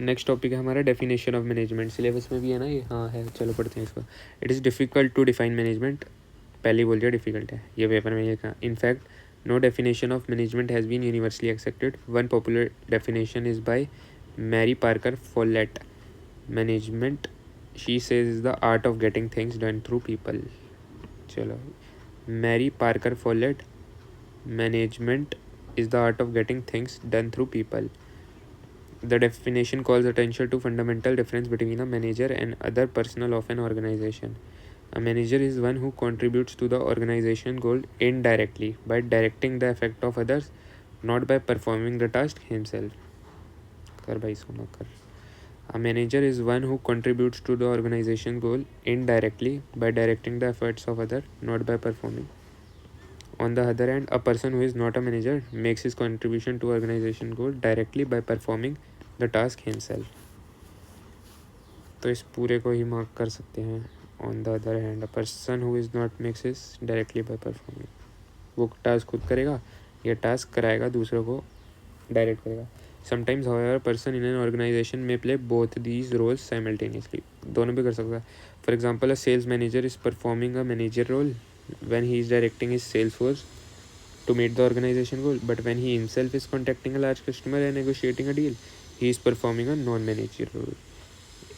Next topic है हमारा definition of management. Syllabus में भी है ना ये? हाँ है, चलो पढ़ते हैं इसको। It is difficult to define management. पहले ही बोल दिया डिफ़िकल्ट है, ये पेपर में ये कहा। In fact no definition of management has been universally accepted. One popular definition is by Mary Parker Follett. Management, she says, is the art of getting things done through people. चलो, Mary Parker Follett, management is the art of getting things done through people. The definition calls attention to fundamental difference between a manager and other personnel of an organization. A manager is one who contributes to the organization goal indirectly by directing the effect of others, not by performing the task himself. कर भाई सुनो कर. A manager is one who contributes to the organization goal indirectly by directing the efforts of others, not by performing. On the other hand, a person who is not a manager makes his contribution to organization goal directly by performing the task himself. तो इस पूरे को ही mark कर सकते हैं. On the other hand, a person who is not makes his directly by performing. वो task खुद करेगा या टास्क कराएगा दूसरों को डायरेक्ट करेगा. Sometimes, however, a person in an organization may play both these roles simultaneously. दोनों भी कर सकता है. For example, a sales manager is performing a manager role when he is directing his sales force to meet the organization goal, but when he himself is contacting a large customer and negotiating a deal, he is performing a non-managerial role.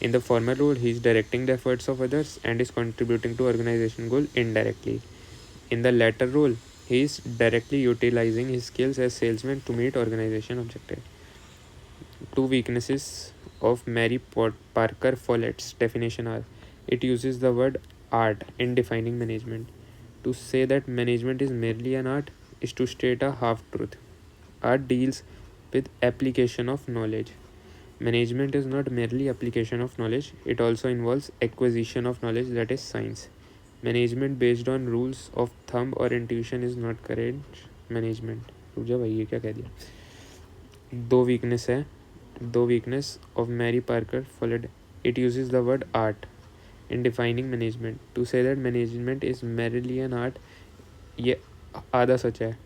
In the former role, he is directing the efforts of others and is contributing to organization goal indirectly. In the latter role, he is directly utilizing his skills as salesman to meet organization objectives. Two weaknesses of Mary Parker Follett's definition are: it uses the word art in defining management. To say that management is merely an art is to state a half-truth. Art deals with application of knowledge. Management is not merely application of knowledge, it also involves acquisition of knowledge, that is science. Management based on rules of thumb or intuition is not correct management. रुक जा भाई, ये क्या कह दिया? दो weakness of Mary Parker Follett. It uses the word art in defining management. To say that management is merely an art, ये आधा सच है.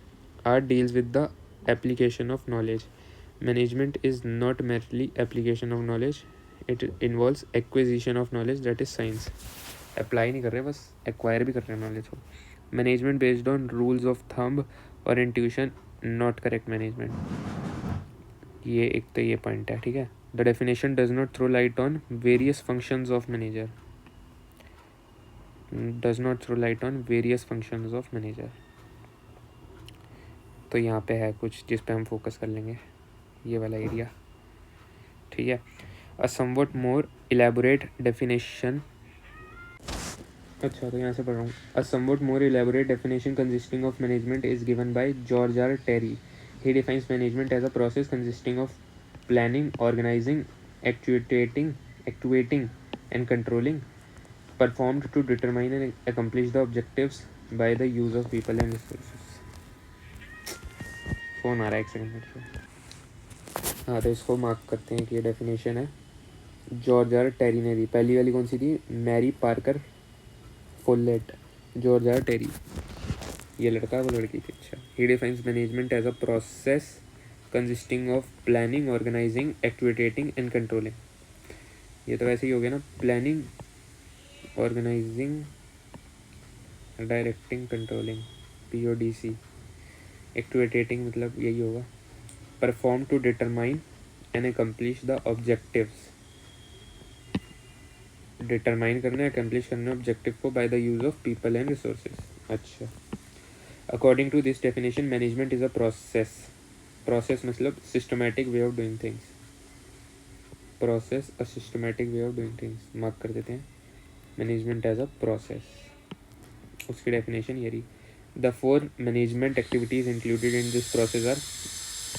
Art deals with the application of knowledge. Management is not merely application of knowledge, it involves acquisition of knowledge, that is science. Apply नहीं कर रहे, बस acquire भी कर रहे हैं नॉलेज को. Management based on rules of thumb और इंट्यूशन, नॉट करेक्ट मैनेजमेंट. ये एक तो ये पॉइंट है, ठीक है. The definition does not throw light on various functions of manager. Does not throw light on various functions of manager. तो यहाँ पे है कुछ जिस पे हम फोकस कर लेंगे, ये वाला एरिया, ठीक है. A somewhat more elaborate definition. अच्छा, तो यहाँ से पढ़ रहा हूँ. A somewhat more elaborate definition consisting of management is given by George R Terry. He defines management as a process consisting of planning, organising, actuating and controlling, performed to determine and accomplish the objectives by the use of people and resources. Phone आ रहा है, एक second मेरे को. हाँ, तो इसको mark करते हैं कि ये डेफिनेशन है जॉर्ज आर टेरी ने दी. पहली वाली कौन सी थी? Mary Parker Follett. George R Terry ये लड़का, वो लड़की थी. अच्छा. He defines management as a process consisting of planning, organising, activating and controlling. ये तो वैसे ही हो गया ना, planning, organising, directing, controlling, PODC. Activating मतलब यही होगा. Perform to determine and accomplish the objectives. Determine करना, अकम्प्लिश करना ऑब्जेक्टिव को by the use of people and resources. अच्छा. According to this definition management is a process. Process मतलब systematic way of doing things. Process, a systematic way of doing things. Mark कर देते हैं management as a process. उसकी definition ये रही. The 4 management activities included in this process are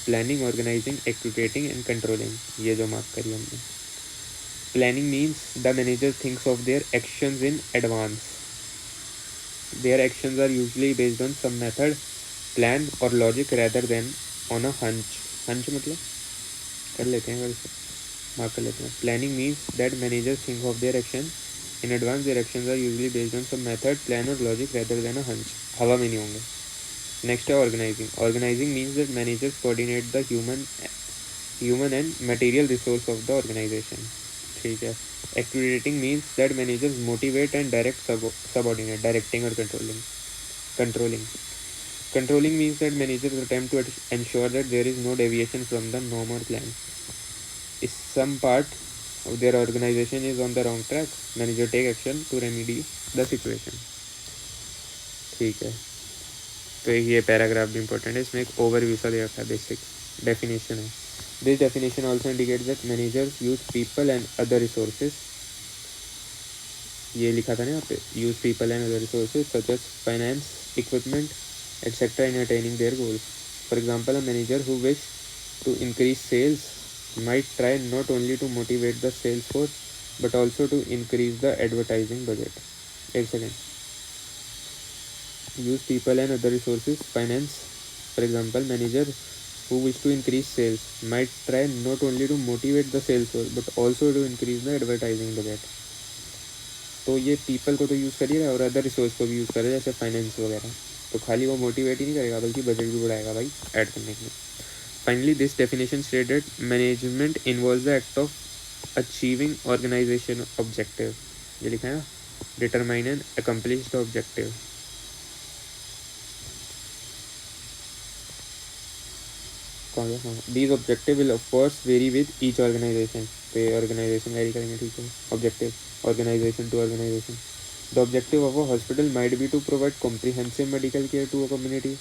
planning, organising, activating and controlling. ये जो mark करी हमने. Planning means the manager thinks of their actions in advance. Their actions are usually based on some method, plan or logic rather than on a hunch. Hunch मतलब कर लेते हैं, mark कर लेते हैं. Planning means that managers think of their action in advance. Their actions are usually based on some method, plan or logic rather than a hunch. हवा में नहीं होंगे. Next है organizing. Organizing means that managers coordinate the human human and material resource of the organisation. ठीक है। Activating means that managers motivate and direct subordinate, directing और controlling controlling means that managers attempt to ensure that there is no deviation from the norm or plan. If some part of their organization is on the wrong track, manager take action to remedy the situation. ठीक है। तो ये paragraph भी important है, इसमें एक overview सा दे रखा है, बेसिक डेफिनेशन है। This definition also indicates that managers use people and other resources, ये लिखा था ना यहाँ पे, use people and other resources such as finance, equipment etc. in attaining their goals. For example, a manager who wish to increase sales might try not only to motivate the sales force but also to increase the advertising budget. एक second. Use people and other resources, finance. For example, manager who wish to increase sales might try not only to motivate the sales force but also to increase the advertising budget. तो ये people को तो use करिएगा और other resource को भी use करेगा, जैसे फाइनेंस वगैरह। तो खाली वो मोटिवेट ही नहीं करेगा बल्कि बजट भी बढ़ाएगा भाई ऐड करने के लिए। Finally this definition stated management involves the act of achieving organisation objective, ये लिखा है ना, determine and accomplish the objective. हाँ, these objective will of course vary with each organisation, तो ये ऑर्गेनाइजेशन वेरी करेंगे, ठीक है। Objective organisation to organisation. The objective of a hospital might be to provide comprehensive medical care to a community.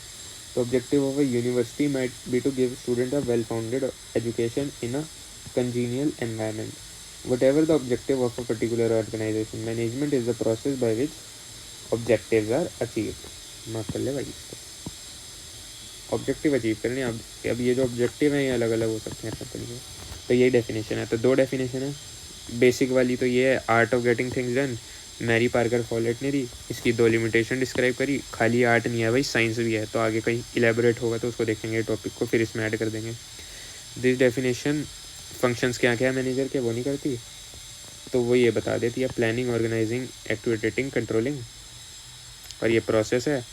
The objective of a university might be to give students a well-founded education in a congenial environment. Whatever the objective of a particular organization, management is the process by which objectives are achieved. माफ कर ले भाई इसको, objective achieve करने। अब ये जो objective हैं ये अलग अलग हो सकते हैं हर कंपनी के। तो यही डेफिनेशन है। तो दो डेफिनेशन है, बेसिक वाली तो ये है, art of getting things done, Mary Parker Follett ने दी। इसकी दो लिमिटेशन डिस्क्राइब करी, खाली आर्ट नहीं है भाई, साइंस भी है। तो आगे कहीं इलेबोरेट होगा तो उसको देखेंगे टॉपिक को, फिर इसमें ऐड कर देंगे। दिस डेफिनेशन फंक्शंस क्या क्या है मैनेजर के वो नहीं करती, तो वो ये बता देती है, प्लानिंग, ऑर्गेनाइजिंग, एक्टिवेटिंग, कंट्रोलिंग, और ये प्रोसेस है।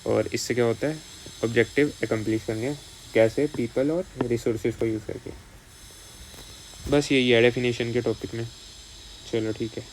और इससे क्या होता है, ऑब्जेक्टिव एकम्प्लिश करने कैसे, पीपल और रिसोर्सेज को यूज़ करके। बस यही है डेफिनेशन के टॉपिक में। चलो ठीक है।